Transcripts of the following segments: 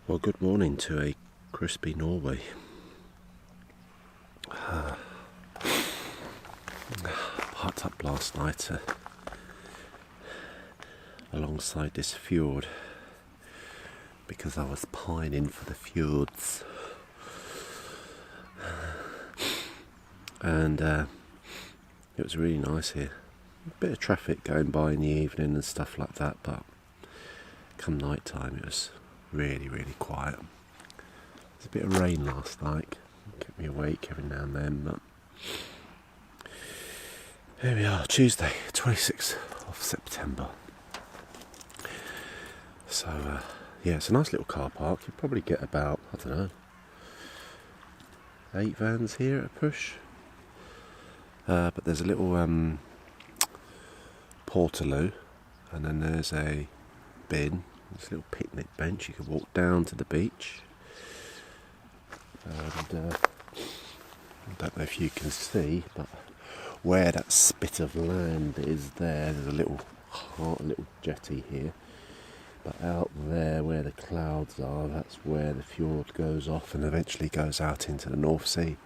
Well, good morning to a crispy Norway. Parked up last night alongside this fjord because I was pining for the fjords. And it was really nice here. A bit of traffic going by in the evening and stuff like that, but come night time it was really quiet. There's a bit of rain last night, kept me awake every now and then, but here we are, Tuesday 26th of September. So yeah, it's a nice little car park. You'll probably get about, I don't know, 8 vans here at a push, but there's a little portaloo, and then there's a bin. There's a little picnic bench. You can walk down to the beach, and I don't know if you can see, but where that spit of land is there's a little jetty here, but out there where the clouds are, that's where the fjord goes off and eventually goes out into the North Sea.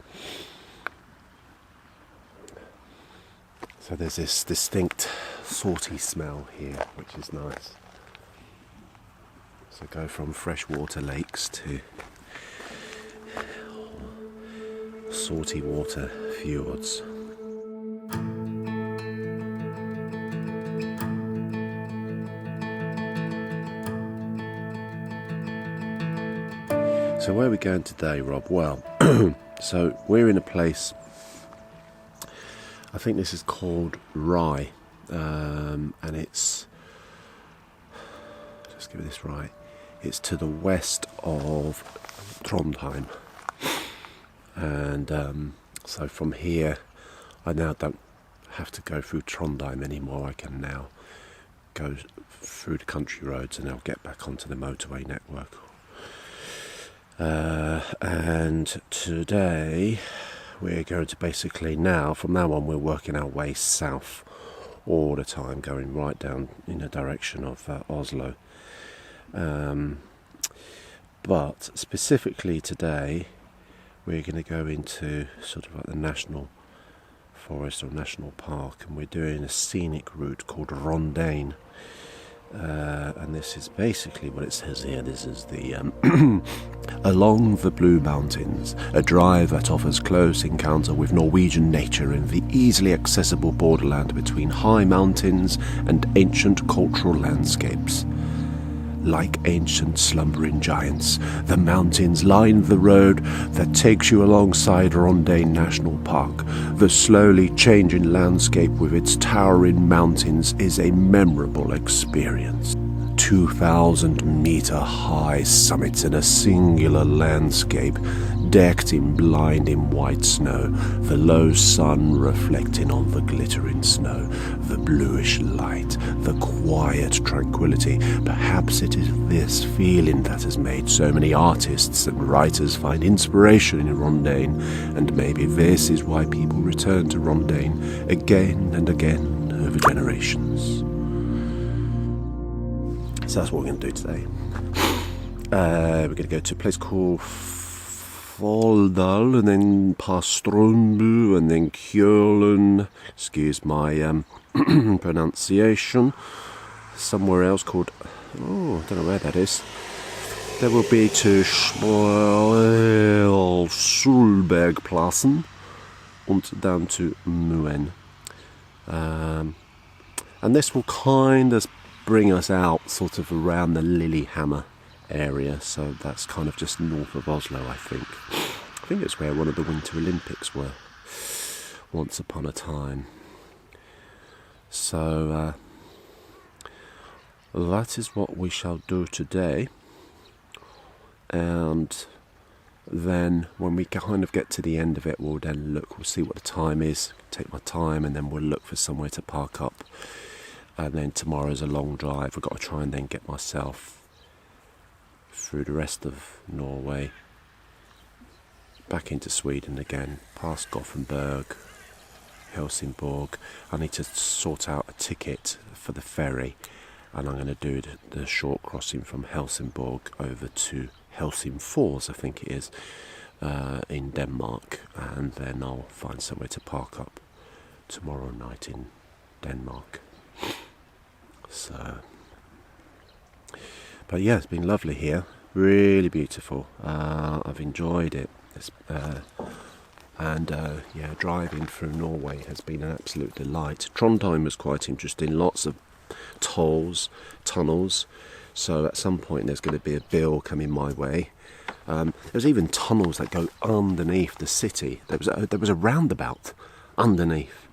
So there's this distinct salty smell here, which is nice. So go from freshwater lakes to salty water fjords. So where are we going today, Rob? Well, so we're in a place, I think this is called Rye, and it's, let's get this right, it's to the west of Trondheim, and so from here I now don't have to go through Trondheim anymore. I can now go through the country roads and I'll get back onto the motorway network. And today we're going to basically from now on we're working our way south all the time, going right down in the direction of Oslo. But specifically today we're going to go into sort of like the national forest or national park, and we're doing a scenic route called Rondanne. And this is basically what it says here. This is the along the Blue Mountains, a drive that offers close encounter with Norwegian nature in the easily accessible borderland between high mountains and ancient cultural landscapes. Like ancient slumbering giants, the mountains line the road that takes you alongside Rondanne National Park. The slowly changing landscape with its towering mountains is a memorable experience. 2,000-meter high summits in a singular landscape, decked in blinding white snow, the low sun reflecting on the glittering snow, the bluish light, the quiet tranquility. Perhaps it is this feeling that has made so many artists and writers find inspiration in Rondanne, and maybe this is why people return to Rondanne again and again over generations. So that's what we're going to do today. We're going to go to a place called Folldal, and then past Strømbu, and then Kjølen, excuse my pronunciation, somewhere else called, I don't know where that is. Then we'll be to Solbergplassen, and down to Muen. And this will kind of bring us out sort of around the Lillehammer area, so that's kind of just north of Oslo, I think. I think it's where one of the Winter Olympics were once upon a time. So that is what we shall do today, and then when we kind of get to the end of it, we'll see what the time is, take my time, and then we'll look for somewhere to park up. And then tomorrow's a long drive. I've got to try and then get myself through the rest of Norway, back into Sweden again, past Gothenburg, Helsingborg. I need to sort out a ticket for the ferry, and I'm going to do the short crossing from Helsingborg over to Helsingfors, I think it is, in Denmark, and then I'll find somewhere to park up tomorrow night in Denmark. So, but yeah, it's been lovely here, really beautiful. I've enjoyed it. Yeah, driving through Norway has been an absolute delight. Trondheim was quite interesting, lots of tunnels, so at some point there's going to be a bill coming my way. There's even tunnels that go underneath the city. There was a roundabout underneath,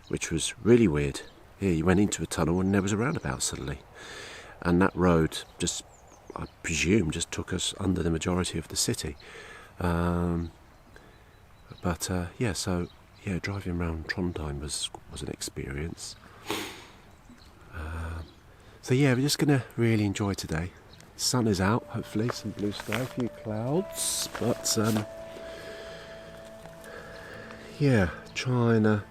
which was really weird. Yeah, you went into a tunnel and there was a roundabout suddenly, and that road just, I presume, just took us under the majority of the city. Yeah, driving around Trondheim was an experience. So yeah, we're just going to really enjoy today. Sun is out, hopefully, some blue sky, a few clouds, but yeah, trying to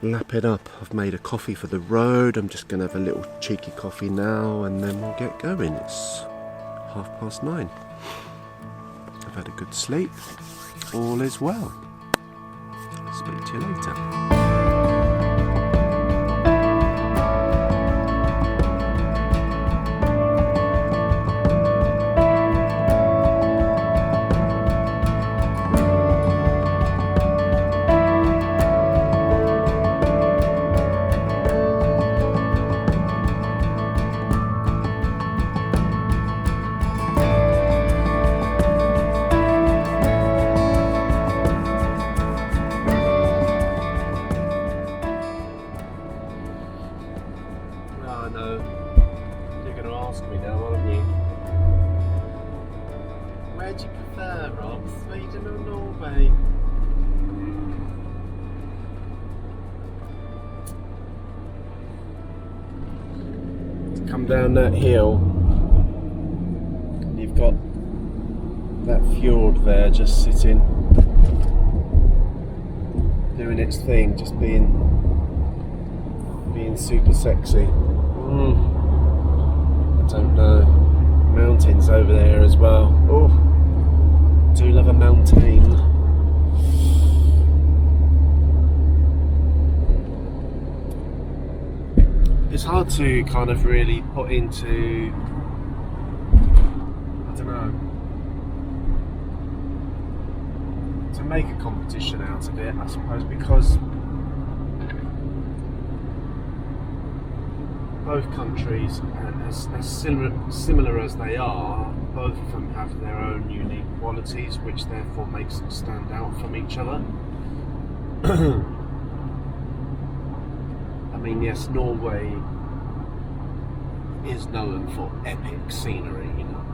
lap it up. I've made a coffee for the road. I'm just going to have a little cheeky coffee now, and then we'll get going. It's 9:30. I've had a good sleep. All is well. I'll speak to you later. Where do you prefer, Rob? Sweden or Norway? Come down that hill, you've got that fjord there just sitting, doing its thing, just being super sexy. I don't know. Mountains over there as well. Oh, do love a mountain. It's hard to kind of really put into, I don't know, to make a competition out of it, I suppose, because both countries, as similar as they are, both of them have their own unique qualities, which therefore makes them stand out from each other. I mean, yes, Norway is known for epic scenery, you know,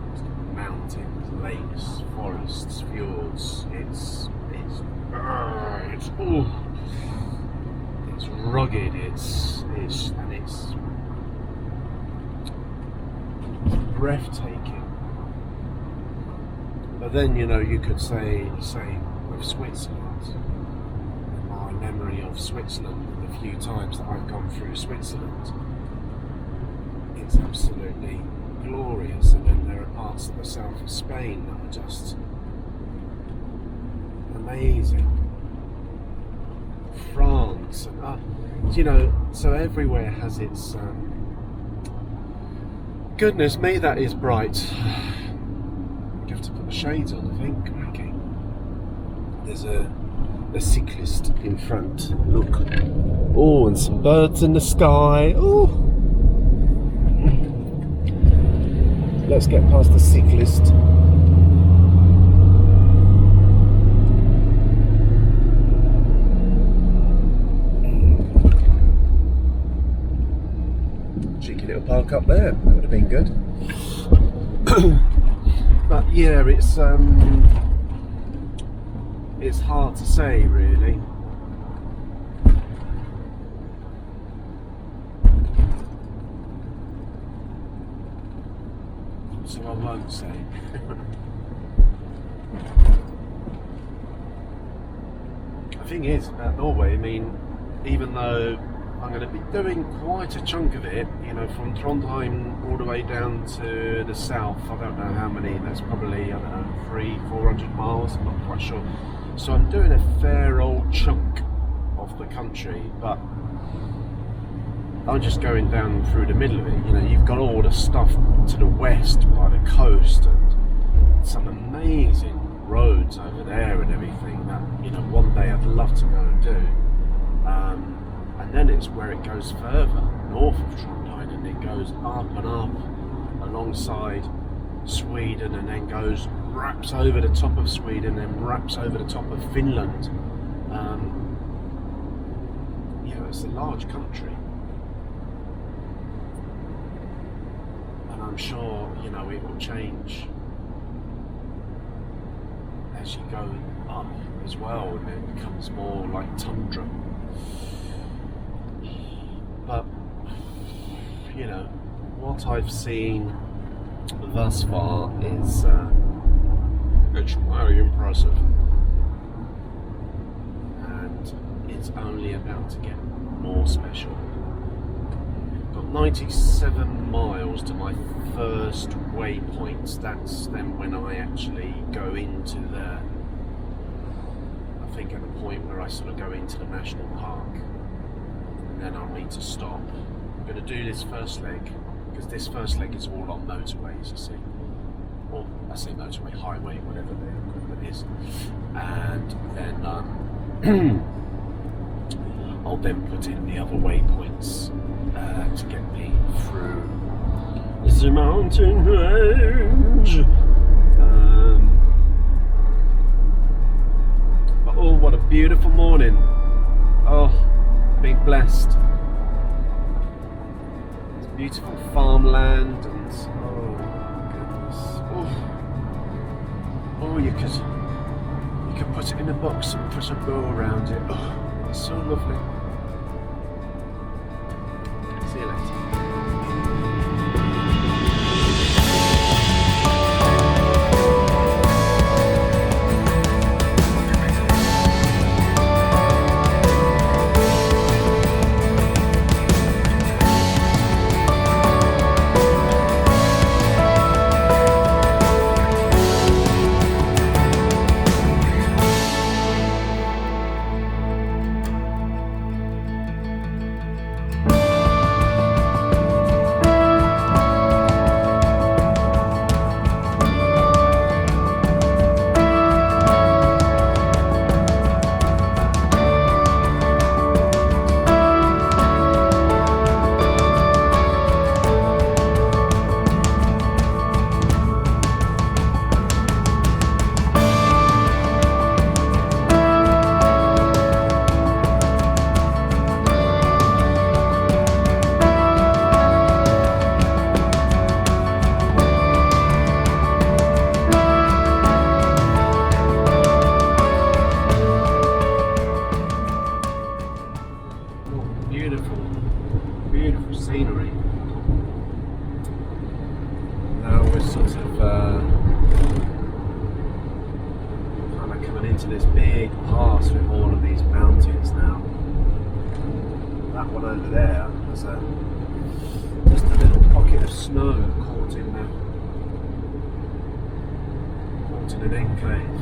mountains, lakes, forests, fjords. It's rugged. It's breathtaking. But then, you know, you could say with Switzerland, my memory of Switzerland, the few times that I've gone through Switzerland, it's absolutely glorious. And then there are parts of the south of Spain that are just amazing. France, and you know, so everywhere has its goodness me, that is bright. You have to put the shades on, I think. Okay. There's a cyclist in front. Look. Oh, and some birds in the sky. Oh. Let's get past the cyclist. Cheeky little park up there. That would have been good. But yeah, it's hard to say, really. So I won't say. The thing is, about Norway, I mean, even though I'm going to be doing quite a chunk of it, you know, from Trondheim all the way down to the south. I don't know how many, that's probably, I don't know, 300-400 miles, I'm not quite sure. So I'm doing a fair old chunk of the country, but I'm just going down through the middle of it. You know, you've got all the stuff to the west by the coast and some amazing roads over there and everything that, you know, one day I'd love to go and do. And then it's where it goes further north of Trondheim, and it goes up and up alongside Sweden, and then goes, wraps over the top of Sweden, and wraps over the top of Finland. You know, it's a large country, and I'm sure, you know, it will change as you go up as well, and it becomes more like tundra. But, you know, what I've seen thus far is it's very impressive, and it's only about to get more special. Got 97 miles to my first waypoint. That's then when I actually go into the, I think at the point where I sort of go into the national park, and then I'll need to stop. I'm going to do this first leg, because this first leg is all on motorways, you see. Or I say motorway, highway, whatever the equivalent is. And then I'll then put in the other waypoints to get me through the mountain range. But oh, what a beautiful morning. Oh, being blessed. It's beautiful farmland, and oh goodness. Oh, you could put it in a box and put a bow around it. Oh, it's so lovely. See you later. Beautiful scenery. Now we're sort of kind of coming into this big pass with all of these mountains now. That one over there was just a little pocket of snow caught in an enclave.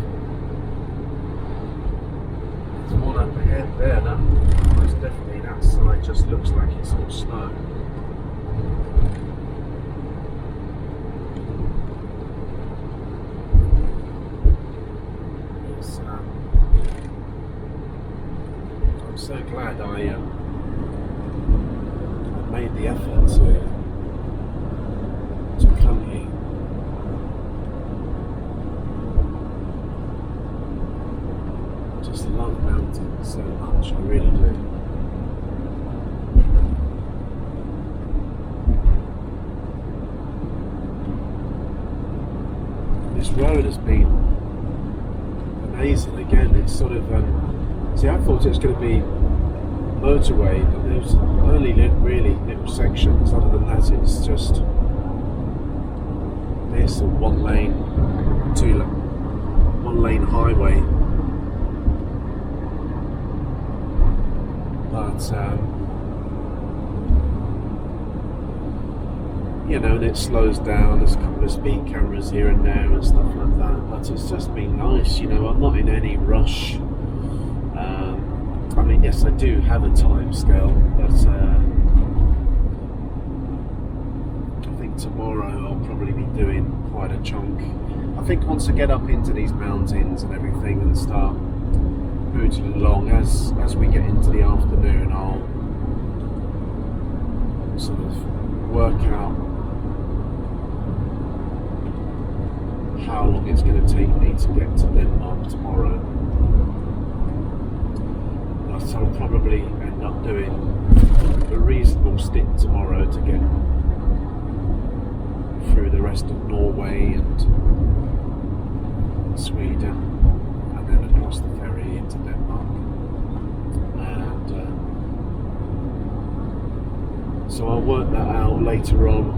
There's one up ahead there, that most definitely that side just looks like it's all snow. It's, I'm so glad I made the effort to come here. Just love mountains so much, I really do. This road has been amazing. Again, it's sort of see, I thought it was going to be motorway, but there's only really little sections. Other than that, it's just this one lane highway. But you know, and it slows down. There's a couple of speed cameras here and there and stuff like that, but it's just been nice, you know. I'm not in any rush. I mean, yes, I do have a time scale, but I think tomorrow I'll probably be doing quite a chunk. I think once I get up into these mountains and everything and start booting along, as we get into the afternoon, I'll sort of work out how long it's going to take me to get to Denmark tomorrow. So I'll probably end up doing a reasonable stint tomorrow to get through the rest of Norway and Sweden, and then across the ferry into Denmark. And so I'll work that out later on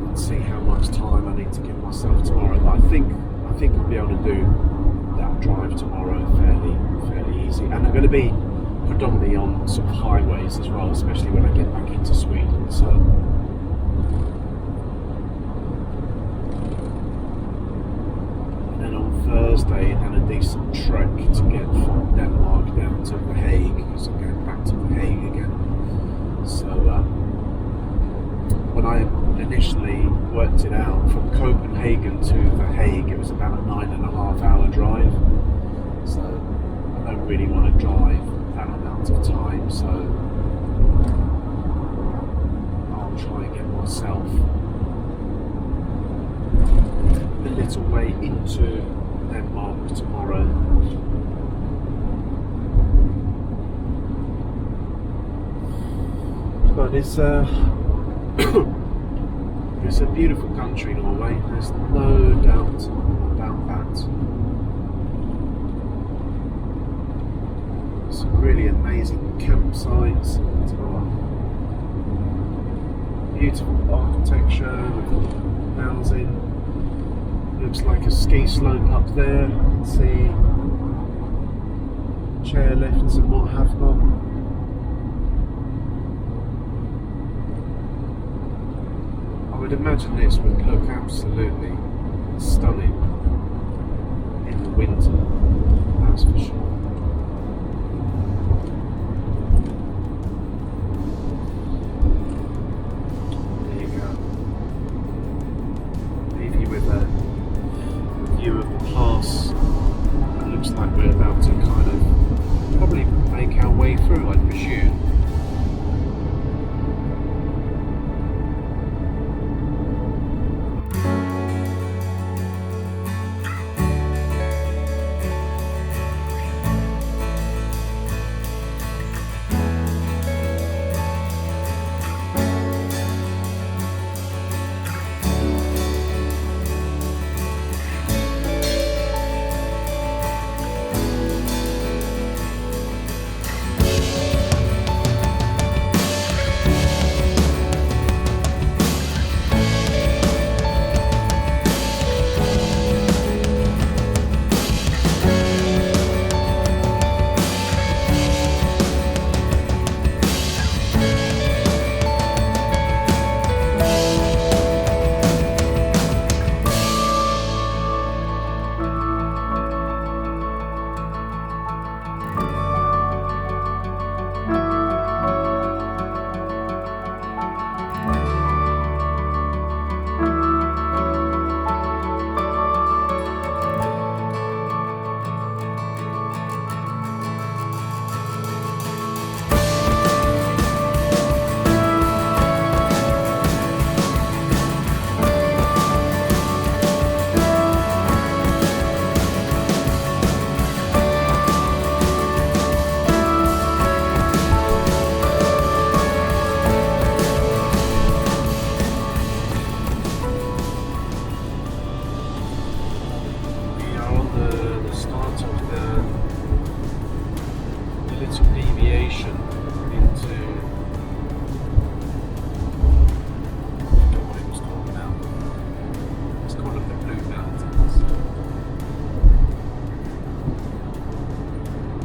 and see how much time I need to give myself tomorrow. But I think I'll be able to do that drive tomorrow fairly easy, and I'm going to be predominantly on sort of highways as well, especially when I get back into Sweden. So and then on Thursday, then a decent trek to get from Denmark down to The Hague, because I'm going back to The Hague again. So when I initially worked it out, from Copenhagen to The Hague, it was about a 9.5 hour drive. So I don't really want to drive that amount of time, so I'll try and get myself a little way into Denmark tomorrow. But it's a beautiful country, Norway. There's no doubt about that. Some really amazing campsites, and beautiful architecture with housing. Looks like a ski slope up there. You can see chairlifts and what have not. I would imagine this would look absolutely stunning in the winter, that's for sure. There you go. Leave you with a view of the pass. It looks like we're about to kind of probably make our way through, I presume.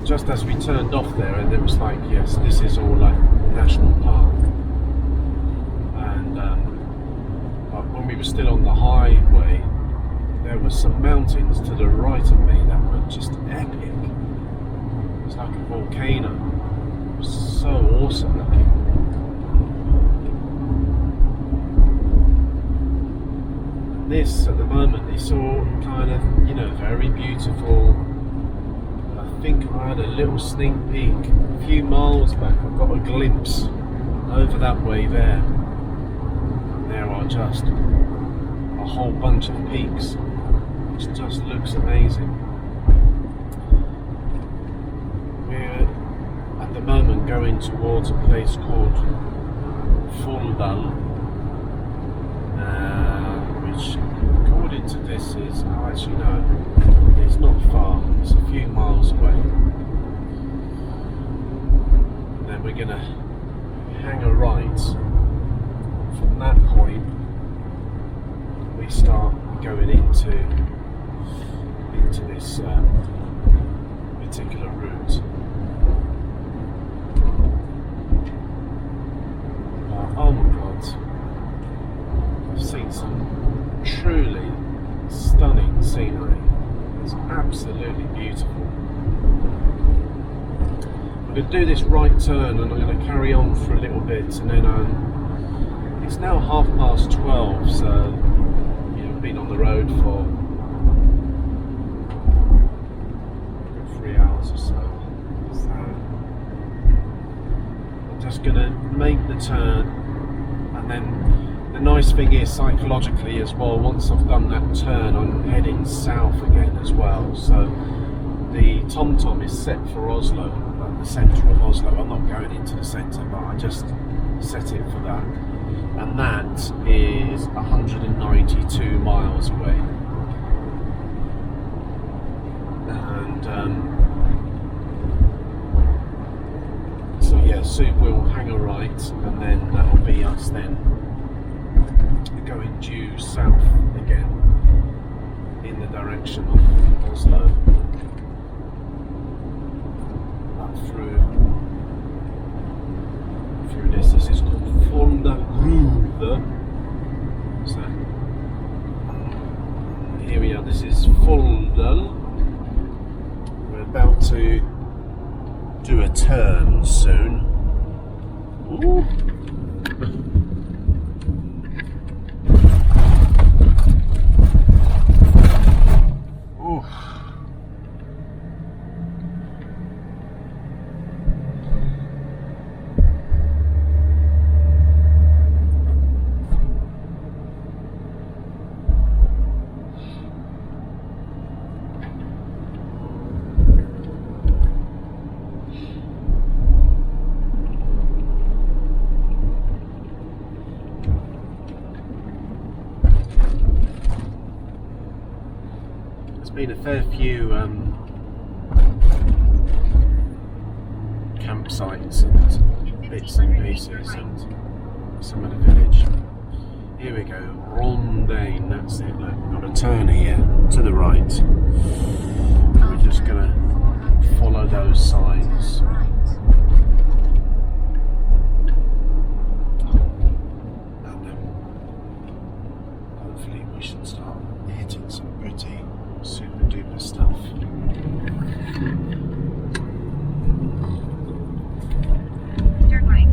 Just as we turned off there, and it was like, yes, this is all like national park, and we were still on the highway, there were some mountains to the right of me that were just epic. It was like a volcano. It was so awesome looking. And this, at the moment, is all kind of, you know, very beautiful. I think I had a little sneak peek a few miles back. I got a glimpse over that way there. And there are just a whole bunch of peaks, which just looks amazing. We're at the moment going towards a place called Fjords, which according to this is, oh actually no, it's not far, it's a few miles away. And then we're going to hang a right. From that point we start going into this particular route. Oh my god, I've seen some truly stunning scenery. It's absolutely beautiful. I'm going to do this right turn and I'm going to carry on for a little bit, and then it's now 12:30, so you know, I've been on the road for 3 hours or so. So I'm just going to make the turn, and then the nice thing is psychologically as well, once I've done that turn I'm heading south again as well. So the TomTom is set for Oslo, at the centre of Oslo. I'm not going into the centre, but I just set it for that. And that is 192 miles away. And so yeah, soon we'll hang a right, and then that'll be us then going due south again in the direction of Oslo, up through this. This is called Polarduck. So here we are. This is Fjords. We're about to do a turn soon. Ooh. Been a fair few campsites and bits and pieces and some of the village. Here we go, Rondanne, that's it. Look, we've got a turn here to the right. We're just going to follow those signs. And hopefully we should start hitting some pretty super duper stuff. Turn right.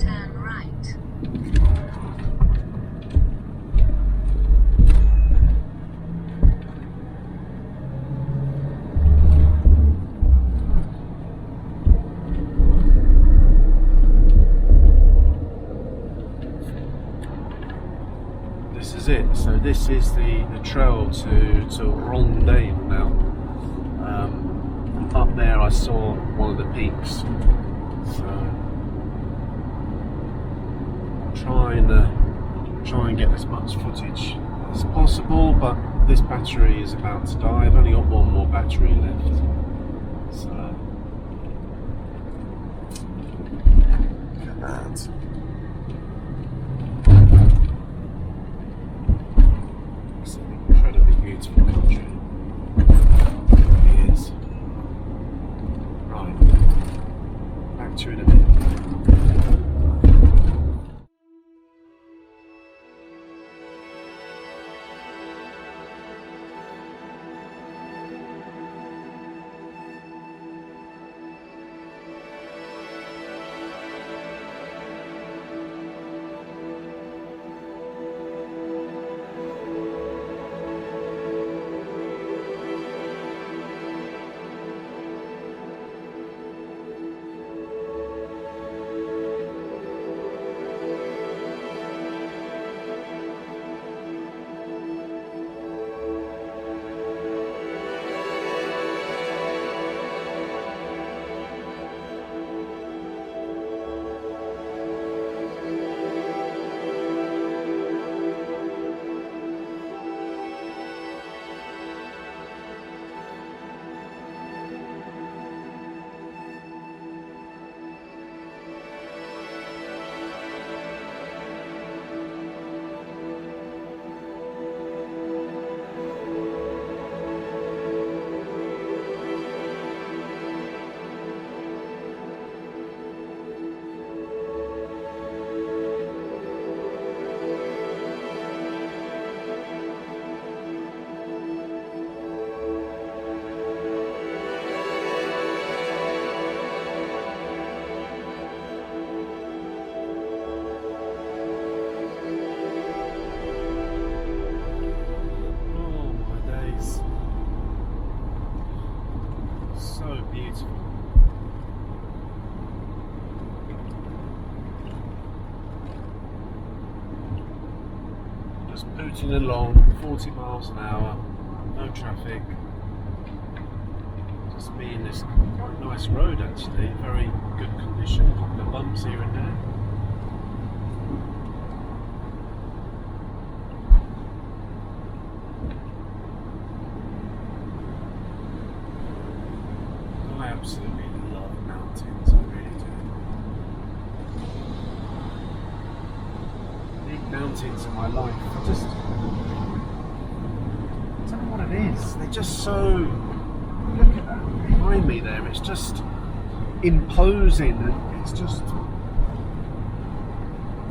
Turn right. It. So this is the trail to Rondanne now. Up there I saw one of the peaks, so I'm try and get as much footage as possible, but this battery is about to die. I've only got one more battery left, so look at that. Beautiful country. It is. Right. Back to it a bit. Just booting along, 40 miles an hour, no traffic. Just me in this quite nice road actually, very good condition, a couple of bumps here and there. I absolutely love mountains, I really do. Big mountains in my life, I don't know what it is, they're just so, look at that behind me there, it's just imposing, and it's just,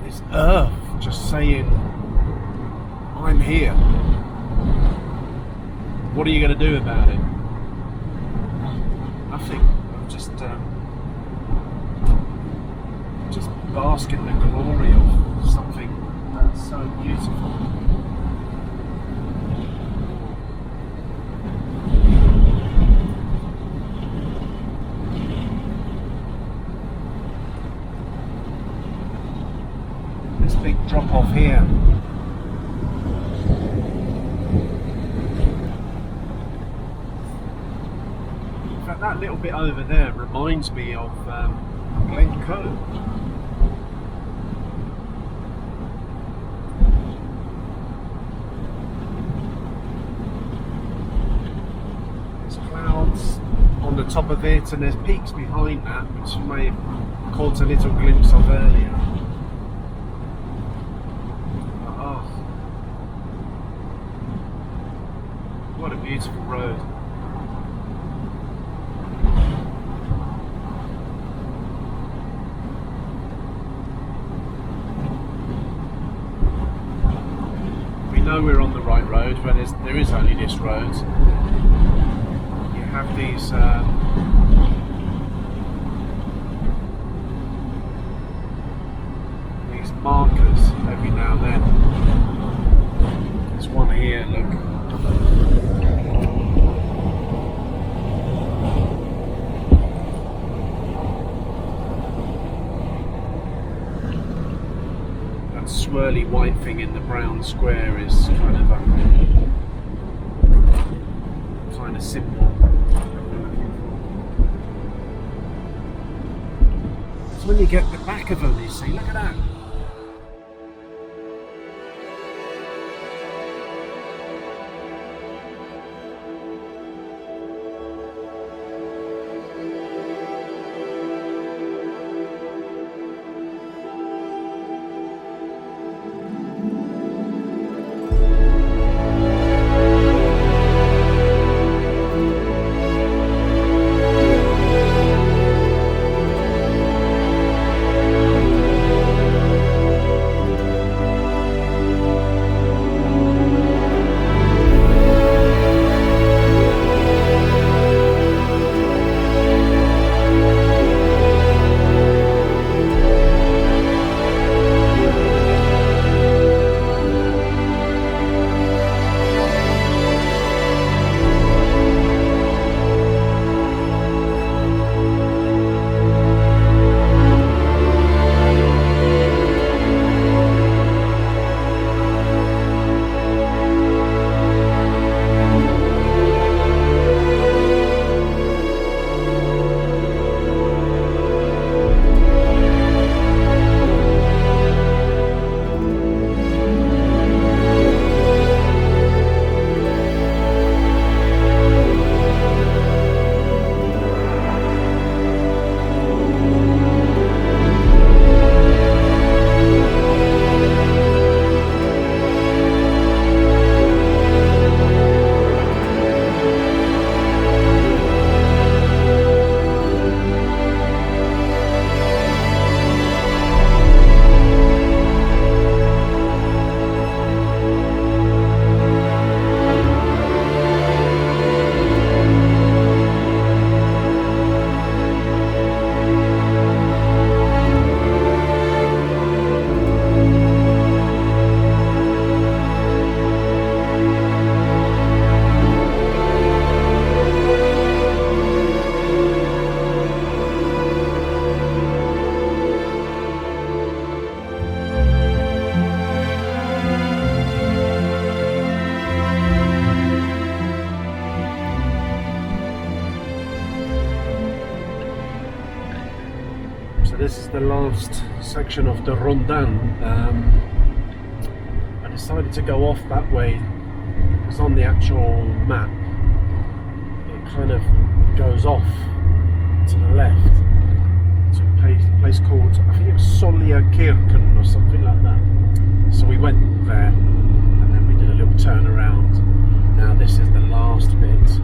it's earth just saying, I'm here. What are you going to do about it? Nothing. I'm just bask in the glory of something that's so beautiful. This big drop off here. In fact, that little bit over there reminds me of Glencoe. There's clouds on the top of it, and there's peaks behind that, which you may have caught a little glimpse of earlier. Oh, what a beautiful road. Know we're on the right road, but there is only this road. You have these markers every now and then. There's one here, look. Swirly white thing in the brown square is kind of a symbol. So when you get the back of them, you see, look at that. this is the last section of the Rondanne. I decided to go off that way because on the actual map it kind of goes off to the left to a place called, I think it was Solierkirken or something like that. So we went there and then we did a little turn around. Now this is the last bit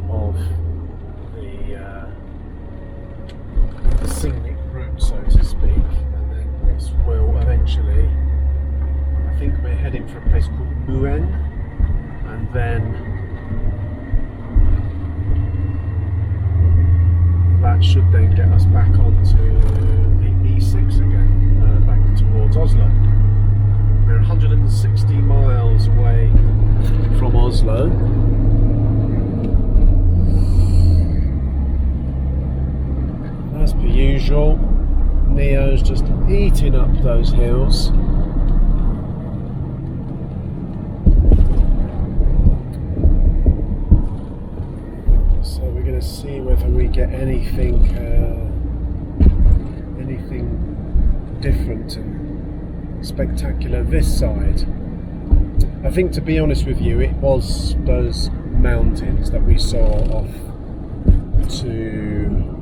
of the scenic route, so to speak, and then this will eventually, I think we're heading for a place called Muen, and then that should then get us back onto the E6 again, back towards Oslo. We're 160 miles away from Oslo. As per usual, Neo's just eating up those hills. So we're going to see whether we get anything different and spectacular this side. I think, to be honest with you, it was those mountains that we saw off to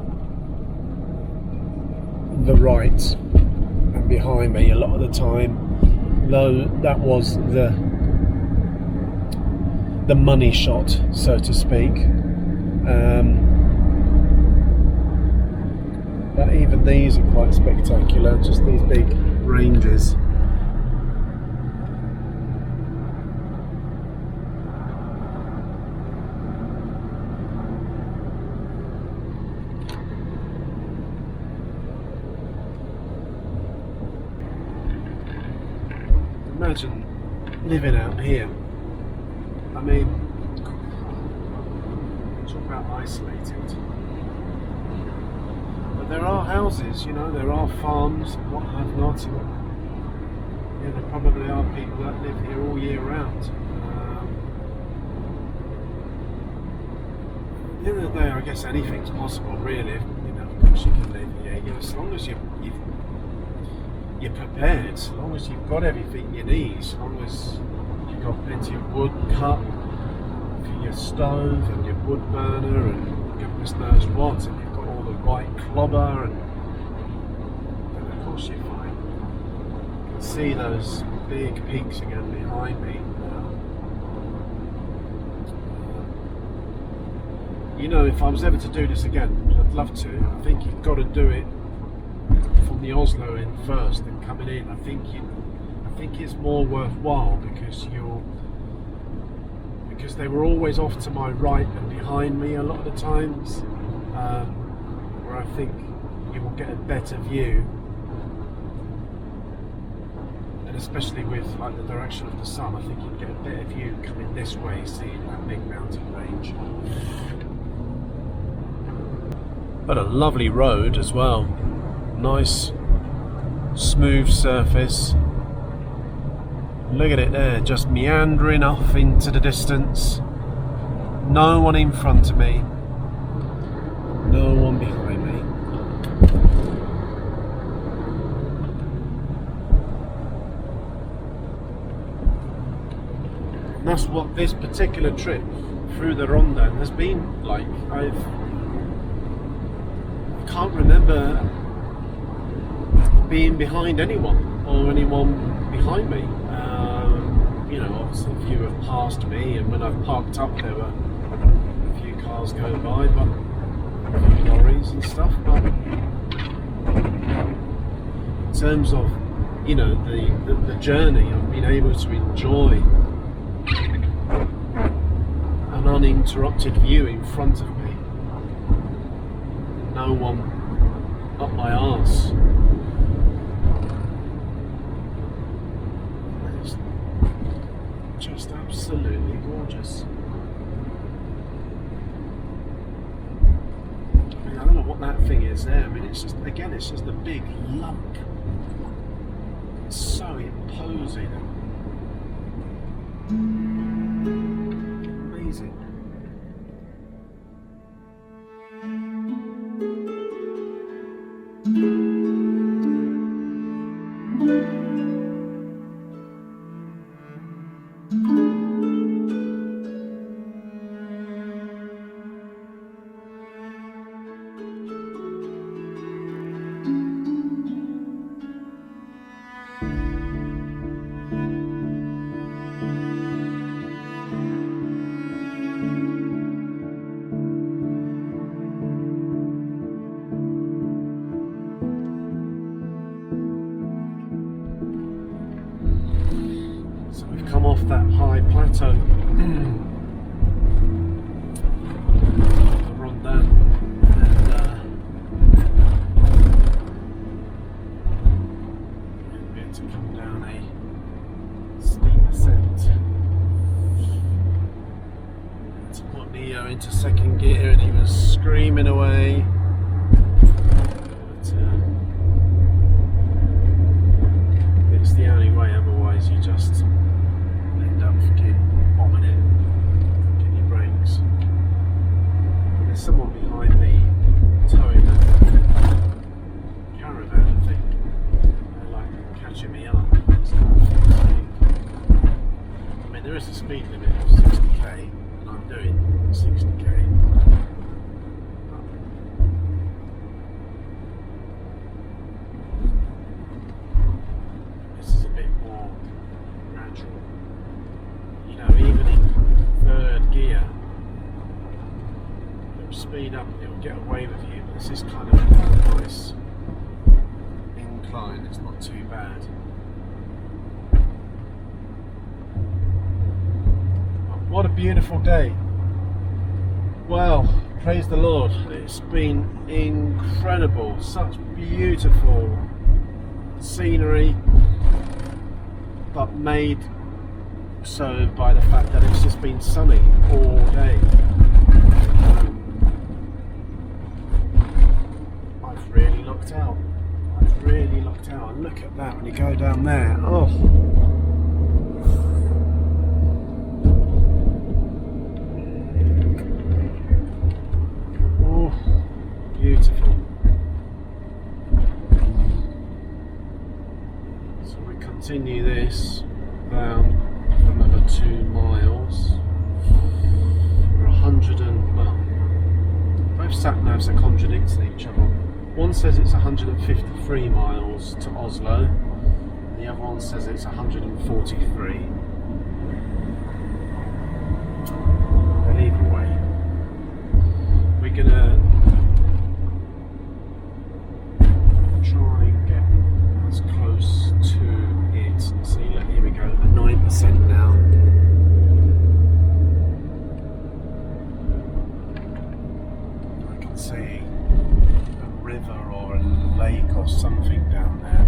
the right and behind me a lot of the time, though that was the money shot, so to speak. But even these are quite spectacular, just these big ranges. Imagine living out here. I mean, talk about isolated. But there are houses, you know, there are farms and what have not. Yeah, there probably are people that live here all year round. At the end of the day, I guess anything's possible, really. You know, of course you can live here, you know, as long as you're prepared, as long as you've got everything you need, as long as you've got plenty of wood cut for your stove and your wood burner and goodness knows what, and you've got all the right clobber, and of course you're fine. You can see those big peaks again behind me. You know, if I was ever to do this again, I'd love to. I think you've got to do it from the Oslo end first and coming in. I think it's more worthwhile because they were always off to my right and behind me a lot of the times, where I think you will get a better view, and especially with like the direction of the sun, I think you get a better view coming this way, seeing that big mountain range. But a lovely road as well. Nice smooth surface. Look at it there, just meandering off into the distance. No one in front of me, no one behind me. And that's what this particular trip through the Rondanne has been like. I can't remember being behind anyone or anyone behind me. You know, obviously a few have passed me, and when I've parked up there were a few cars going by, but a few lorries and stuff. But in terms of, you know, the journey, I've been able to enjoy an uninterrupted view in front of me. No one up my arse. It's just absolutely gorgeous. I mean, I don't know what that thing is there. I mean, it's just, again, it's just a big lump. It's so imposing. Amazing. come off that high plateau. The Rondanne, and we had to come down a steep ascent. To put Neo into second gear, and he was screaming away. But, it's the only way, otherwise you just end up bombing it, getting your brakes. But there's someone behind me towing a caravan, I think. They're like catching me up. I mean, there is a speed limit of 60k, and I'm doing 60k. This is a bit more gradual. You know, even in third gear, it'll speed up and it'll get away with you, but this is kind of a nice incline, it's not too bad. What a beautiful day. Wow, praise the Lord. It's been incredible. Such beautiful scenery, but made so by the fact that it's just been sunny all day. I've really lucked out. And look at that when you go down there. Oh. Beautiful. So we continue this down for another 2 miles. We're 100 and, well, both sat navs are contradicting each other. One says it's 153 miles to Oslo, and the other one says it's 143. But either way, we're gonna try and get as close to it. See, look, here we go, at 9% now. I can see a river or a lake or something down there.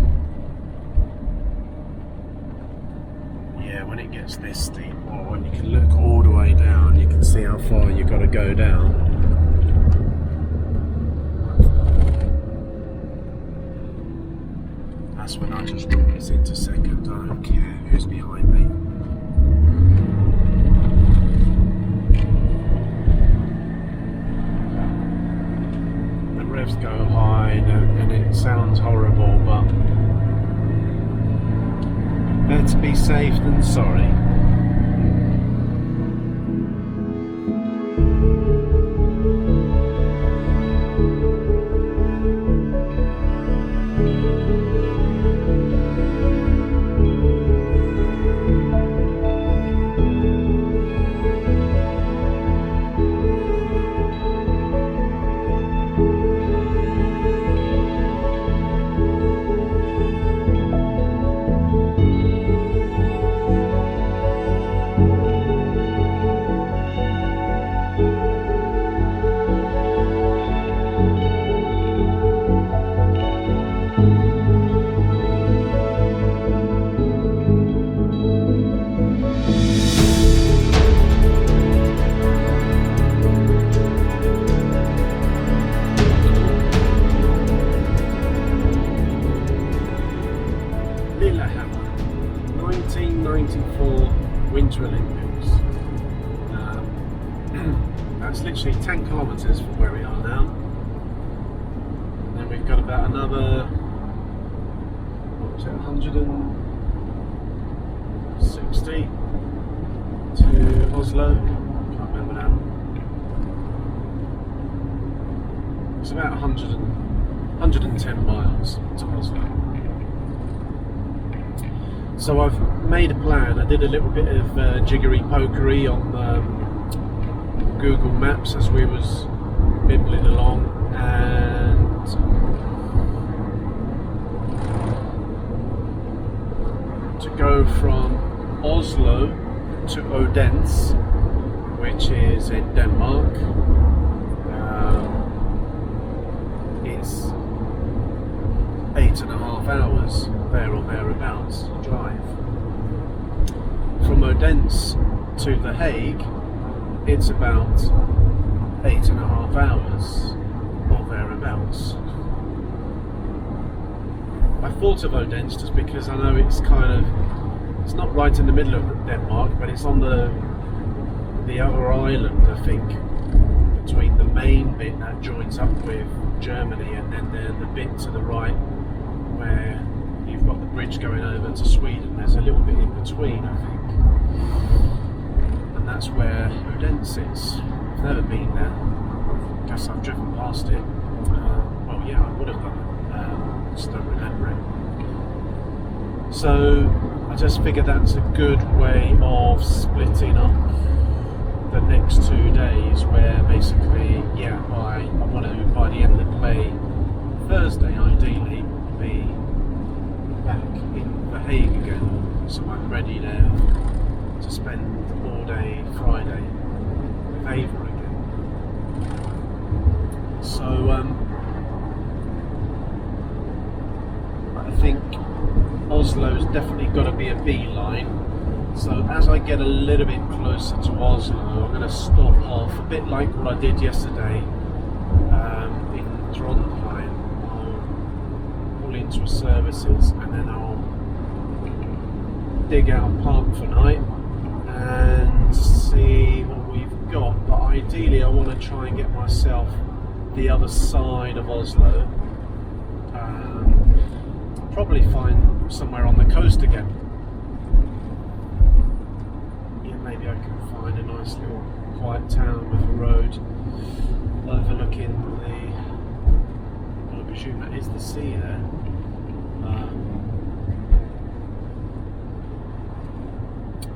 Yeah, when it gets this steep, or when you can look all the way down, you can see how far you've got to go down. That's when I just drop this into second. I don't care who's behind me. The revs go high and it sounds horrible, but better be safe than sorry. Winter Olympics. That's literally 10 kilometres from where we are now. And then we've got about another, what was it, 160 to Oslo. Can't remember now. It's about 110 miles to Oslo. So I've made a plan. I did a little bit of jiggery pokery on Google Maps as we was bibbling along, and to go from Oslo to Odense, which is in Denmark. It's 8.5 hours there or thereabouts drive. From Odense to The Hague, it's about 8.5 hours or thereabouts. I thought of Odense just because I know it's it's not right in the middle of Denmark, but it's on the other island, I think, between the main bit that joins up with Germany and then the bit to the right where you've got the bridge going over to Sweden. There's a little bit in between, I think, and that's where Odense is. I've never been there. Guess I've driven past it. Well, yeah, I would have done it. Just don't remember it. So I just figured that's a good way of splitting up the next 2 days, where basically, yeah, I want to, by the end of the day, Thursday ideally, be back in The Hague again, so I'm ready now to spend all day Friday with Ava again. So I think Oslo's definitely got to be a beeline. So as I get a little bit closer to Oslo, I'm going to stop off, a bit like what I did yesterday in Trondheim. I'll pull into a services and then I'll dig out a park for night and see what we've got. But ideally I want to try and get myself the other side of Oslo. Probably find somewhere on the coast again. Yeah, maybe I can find a nice little quiet town with a road overlooking I presume that is the sea there.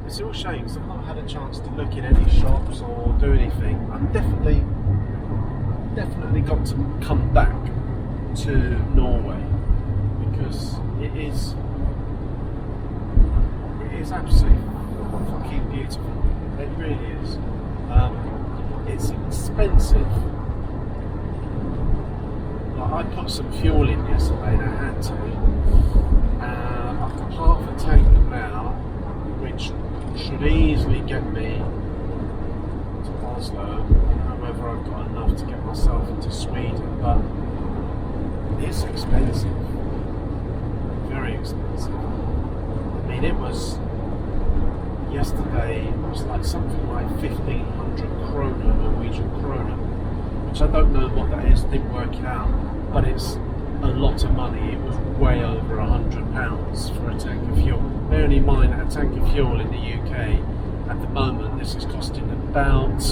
It's a real shame because I've not had a chance to look in any shops or do anything. I'm definitely got to come back to Norway, because it is absolutely fucking beautiful. It really is. It's expensive. Like, I put some fuel in yesterday and I had to. I've got half a tank now, which should easily get me to Oslo. However, I've got enough to get myself into Sweden, but it's expensive. Very expensive. I mean, it was yesterday, it was like something like 1,500 kroner, Norwegian kroner, which I don't know what that is, didn't work it out, but it's a lot of money. It was way over £100 for a tank of fuel. Bearing in mind that a tank of fuel in the UK at the moment, this is costing about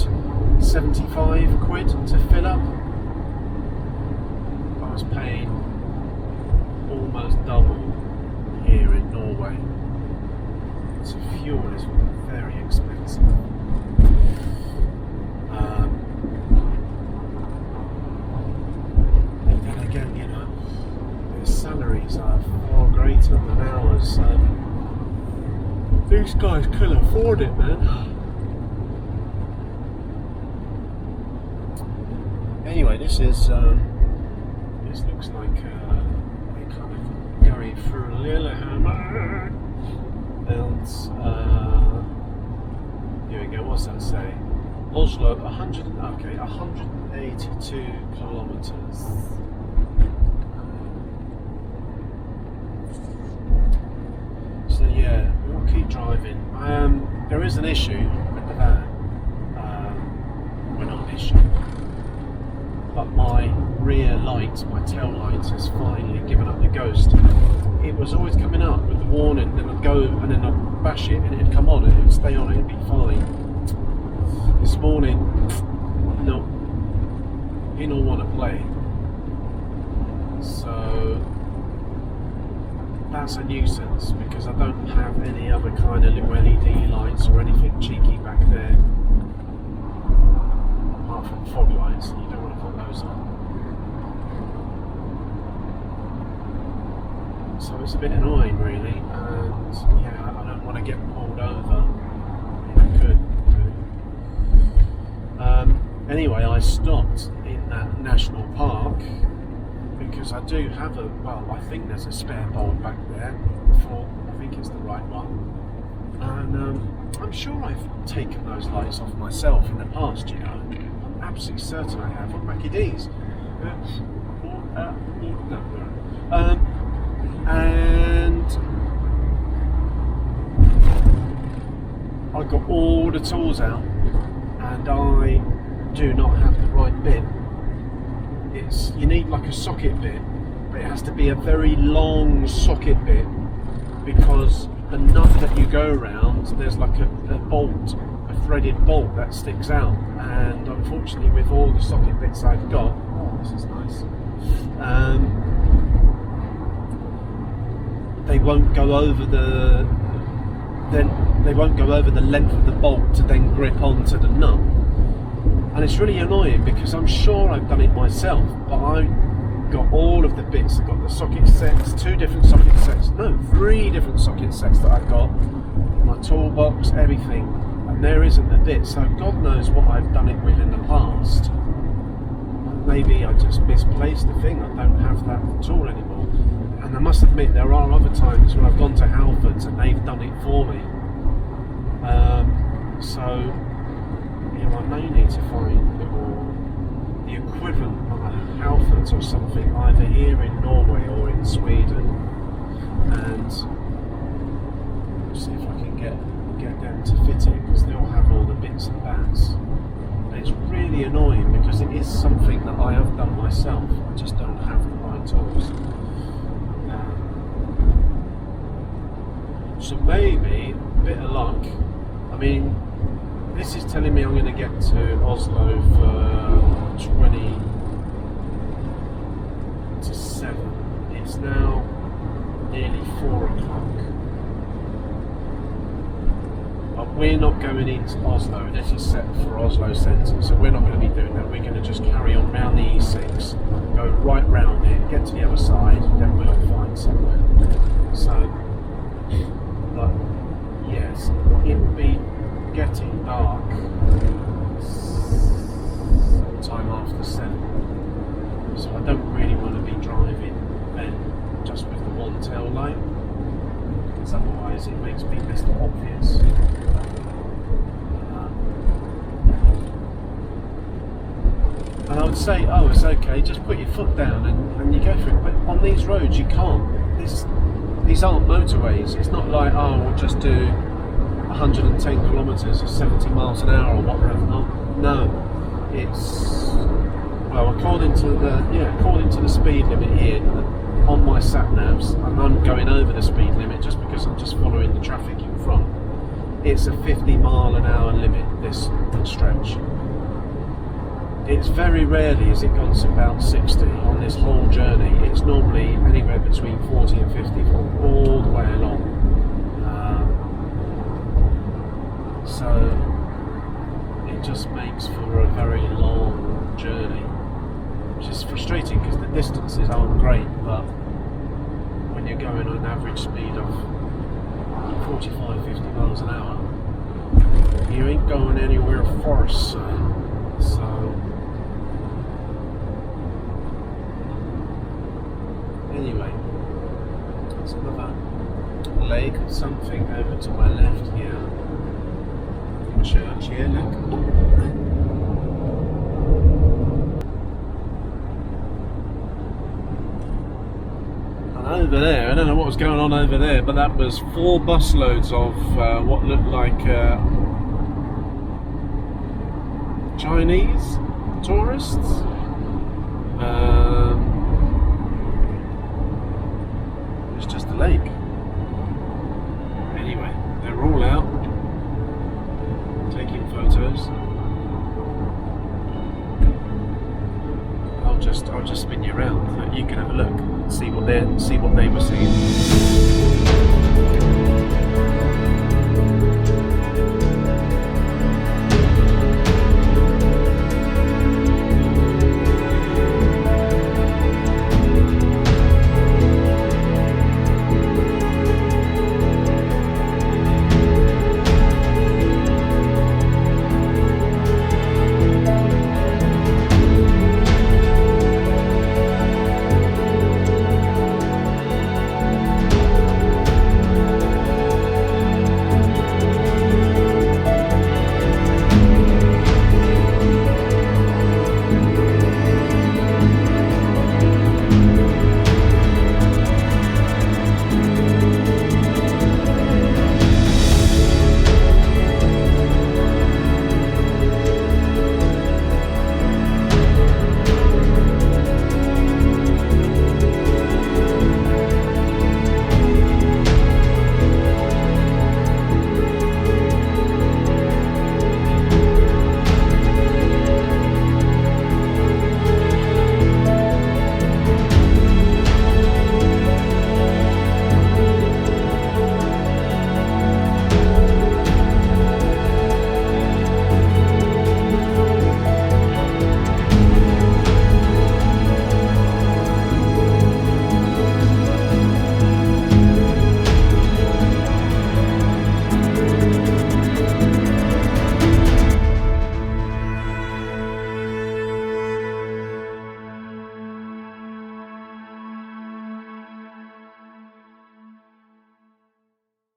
75 quid to fill up. I was paying almost double here in Norway. So fuel is very expensive. And then again, you know, their salaries are far greater than ours. So these guys can afford it, man. Anyway, this looks like we're kind of going through Lillehammer. And here we go. What's that say? Oslo, 182 kilometers. So yeah, we'll keep driving. There is an issue with the van. Well, not an issue, but my rear light, my tail light, has finally given up the ghost. It was always coming up with the warning, then I'd go and then I'd bash it and it'd come on and it'd stay on, it'd be fine. This morning, no, he don't want to play. So that's a nuisance, because I don't have any other kind of little LED lights or anything cheeky back there. Apart from fog lights, you don't want to put those on. So it's a bit annoying, really, and yeah, I don't want to get pulled I stopped in that national park because I do have I think there's a spare bulb back there. I think it's the right one. And I'm sure I've taken those lights off myself in the past, you know. I'm absolutely certain I have on Mackie D's. And I got all the tools out, and I do not have the right bit. You need like a socket bit, but it has to be a very long socket bit, because the nut that you go around, there's like a bolt, a threaded bolt that sticks out, and unfortunately with all the socket bits I've got, this is nice, they won't go over the length of the bolt to then grip onto the nut. And it's really annoying because I'm sure I've done it myself, but I got all of the bits. I've got the socket sets, 3 different socket sets that I've got, my toolbox, everything, and there isn't a bit, so God knows what I've done it with in the past. Maybe I just misplaced the thing, I don't have that tool anymore. And I must admit, there are other times when I've gone to Halfords and they've done it for me. So, you know, I may need to find the equivalent of a Halfords or something, either here in Norway or in Sweden, and see if I can get them to fit it, because they'll have all the bits and bats. And it's really annoying because it is something that I have done myself. I just don't have the right tools. So maybe a bit of luck. I mean, this is telling me I'm going to get to Oslo for 20 to 7. It's now nearly 4 o'clock. But we're not going into Oslo. This is set for Oslo Centre, so we're not going to be doing that. We're going to just carry on round the E6, go right round it, get to the other side, then we'll find somewhere. So, but yes, it will be getting dark sometime after 7, so I don't really want to be driving then just with the one tail light, because otherwise it makes me less obvious. And I would say, oh, it's okay, just put your foot down and you go for it, but on these roads you can't. These aren't motorways. It's not like, oh, we'll just do 110 kilometres or 70 miles an hour or whatever. No, it's, well, according to the speed limit here on my sat navs, and I'm going over the speed limit just because I'm just following the traffic in front. It's a 50 mile an hour limit, this stretch. It's very rarely has it gone to about 60 on this whole journey. It's normally anywhere between 40 and 50 all the way along. So it just makes for a very long journey, which is frustrating because the distances aren't great, but when you're going on an average speed of 45, 50 miles an hour, you ain't going anywhere fast. So anyway, there's another lake or something over to my left here. Church here, look. And over there, I don't know what was going on over there, but that was 4 busloads of what looked like Chinese tourists. It's just a lake.